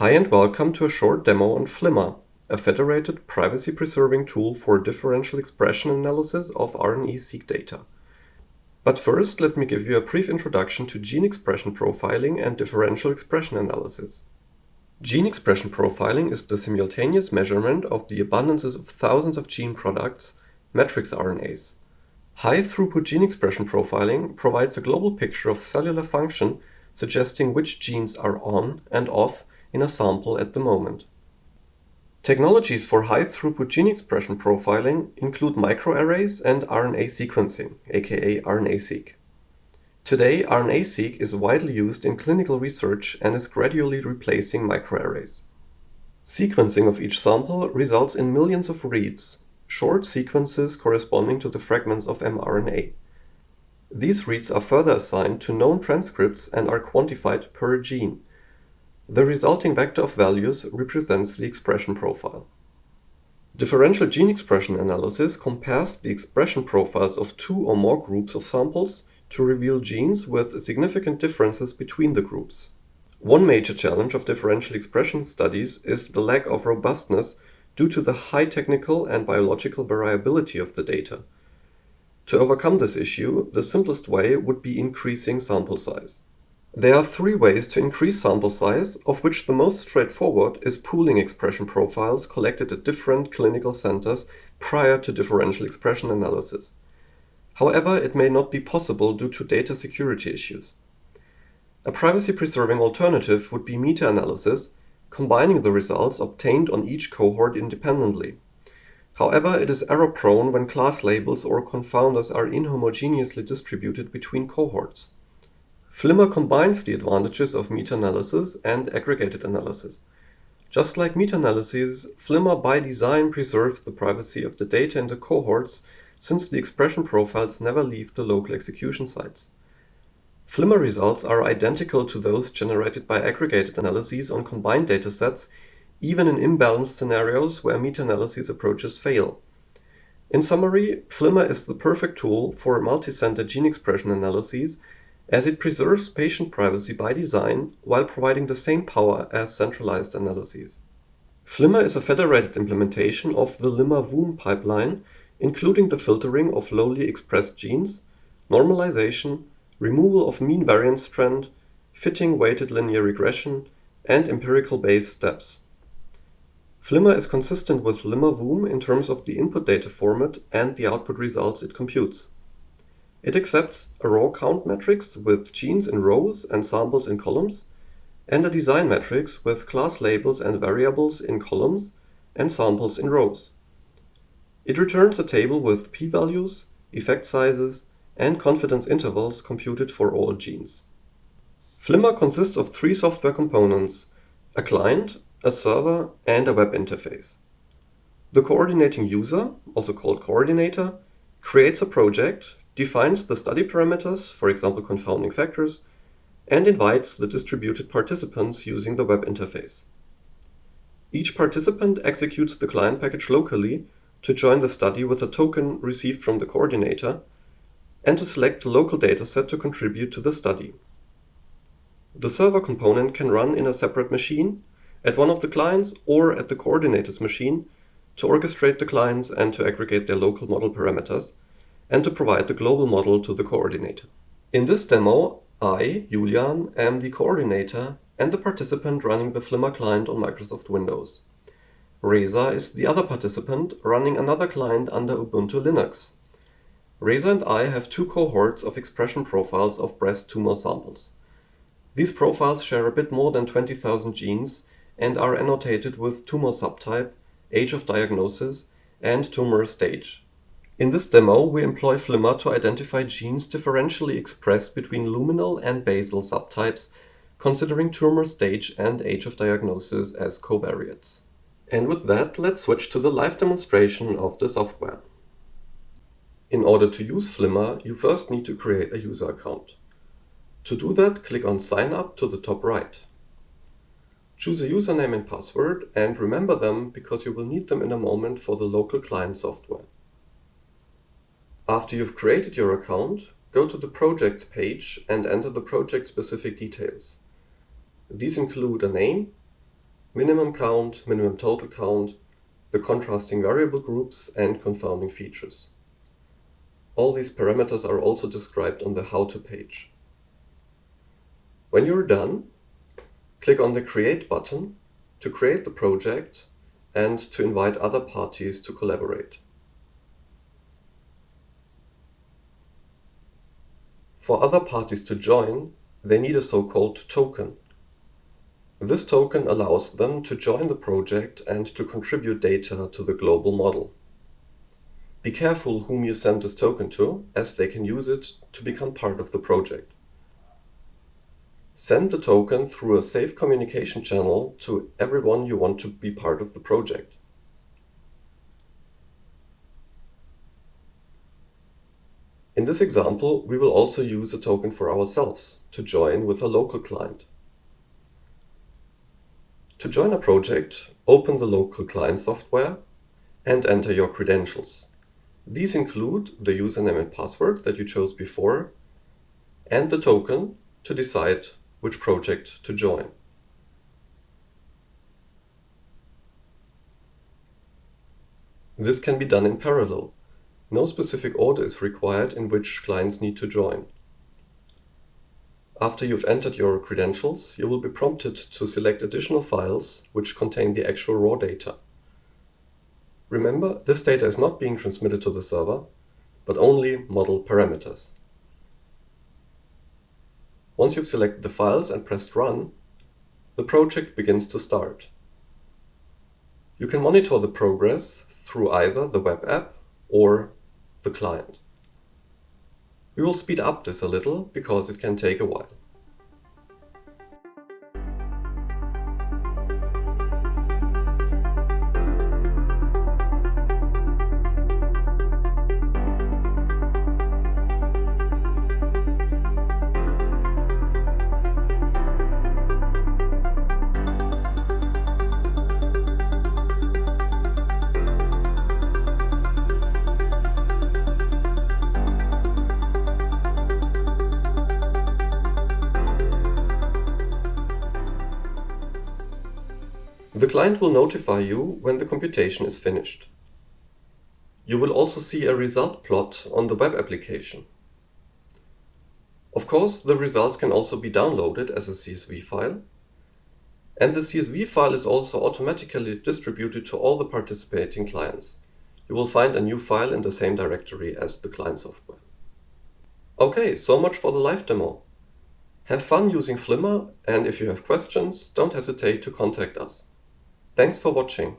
Hi and welcome to a short demo on Flimma, a federated privacy-preserving tool for differential expression analysis of RNA-seq data. But first, let me give you a brief introduction to gene expression profiling and differential expression analysis. Gene expression profiling is the simultaneous measurement of the abundances of thousands of gene products, matrix RNAs. High-throughput gene expression profiling provides a global picture of cellular function, suggesting which genes are on and off in a sample at the moment. Technologies for high-throughput gene expression profiling include microarrays and RNA sequencing, aka RNA-seq. Today, RNA-seq is widely used in clinical research and is gradually replacing microarrays. Sequencing of each sample results in millions of reads, short sequences corresponding to the fragments of mRNA. These reads are further assigned to known transcripts and are quantified per gene. The resulting vector of values represents the expression profile. Differential gene expression analysis compares the expression profiles of two or more groups of samples to reveal genes with significant differences between the groups. One major challenge of differential expression studies is the lack of robustness due to the high technical and biological variability of the data. To overcome this issue, the simplest way would be increasing sample size. There are three ways to increase sample size, of which the most straightforward is pooling expression profiles collected at different clinical centers prior to differential expression analysis. However, it may not be possible due to data security issues. A privacy-preserving alternative would be meta-analysis, combining the results obtained on each cohort independently. However, it is error-prone when class labels or confounders are inhomogeneously distributed between cohorts. Flimma combines the advantages of meta-analysis and aggregated analysis. Just like meta-analysis, Flimma by design preserves the privacy of the data in the cohorts, since the expression profiles never leave the local execution sites. Flimma results are identical to those generated by aggregated analyses on combined datasets, even in imbalanced scenarios where meta-analysis approaches fail. In summary, Flimma is the perfect tool for multi-center gene expression analyses, as it preserves patient privacy by design while providing the same power as centralized analyses. Flimma is a federated implementation of the Limma Voom pipeline, including the filtering of lowly expressed genes, normalization, removal of mean variance trend, fitting weighted linear regression, and empirical Bayes steps. Flimma is consistent with Limma Voom in terms of the input data format and the output results it computes. It accepts a raw count matrix with genes in rows and samples in columns, and a design matrix with class labels and variables in columns and samples in rows. It returns a table with p-values, effect sizes, and confidence intervals computed for all genes. Flimma consists of three software components: a client, a server, and a web interface. The coordinating user, also called coordinator, creates a project, defines the study parameters, for example confounding factors, and invites the distributed participants using the web interface. Each participant executes the client package locally to join the study with a token received from the coordinator, and to select the local dataset to contribute to the study. The server component can run in a separate machine, at one of the clients or at the coordinator's machine, to orchestrate the clients and to aggregate their local model parameters, and to provide the global model to the coordinator. In this demo, I, Julian, am the coordinator and the participant running the Flimma client on Microsoft Windows. Reza is the other participant running another client under Ubuntu Linux. Reza and I have two cohorts of expression profiles of breast tumor samples. These profiles share a bit more than 20,000 genes and are annotated with tumor subtype, age of diagnosis, and tumor stage. In this demo, we employ Flimma to identify genes differentially expressed between luminal and basal subtypes, considering tumor stage and age of diagnosis as covariates. And with that, let's switch to the live demonstration of the software. In order to use Flimma, you first need to create a user account. To do that, click on Sign Up to the top right. Choose a username and password and remember them because you will need them in a moment for the local client software. After you've created your account, go to the Projects page and enter the project-specific details. These include a name, minimum count, minimum total count, the contrasting variable groups, and confounding features. All these parameters are also described on the How to page. When you're done, click on the Create button to create the project and to invite other parties to collaborate. For other parties to join, they need a so-called token. This token allows them to join the project and to contribute data to the global model. Be careful whom you send this token to, as they can use it to become part of the project. Send the token through a safe communication channel to everyone you want to be part of the project. In this example, we will also use a token for ourselves to join with a local client. To join a project, open the local client software and enter your credentials. These include the username and password that you chose before and the token to decide which project to join. This can be done in parallel. No specific order is required in which clients need to join. After you've entered your credentials, you will be prompted to select additional files which contain the actual raw data. Remember, this data is not being transmitted to the server, but only model parameters. Once you've selected the files and pressed Run, the project begins to start. You can monitor the progress through either the web app or the client. We will speed up this a little because it can take a while. The client will notify you when the computation is finished. You will also see a result plot on the web application. Of course, the results can also be downloaded as a CSV file, and the CSV file is also automatically distributed to all the participating clients. You will find a new file in the same directory as the client software. Okay, so much for the live demo. Have fun using Flimma, and if you have questions, don't hesitate to contact us. Thanks for watching.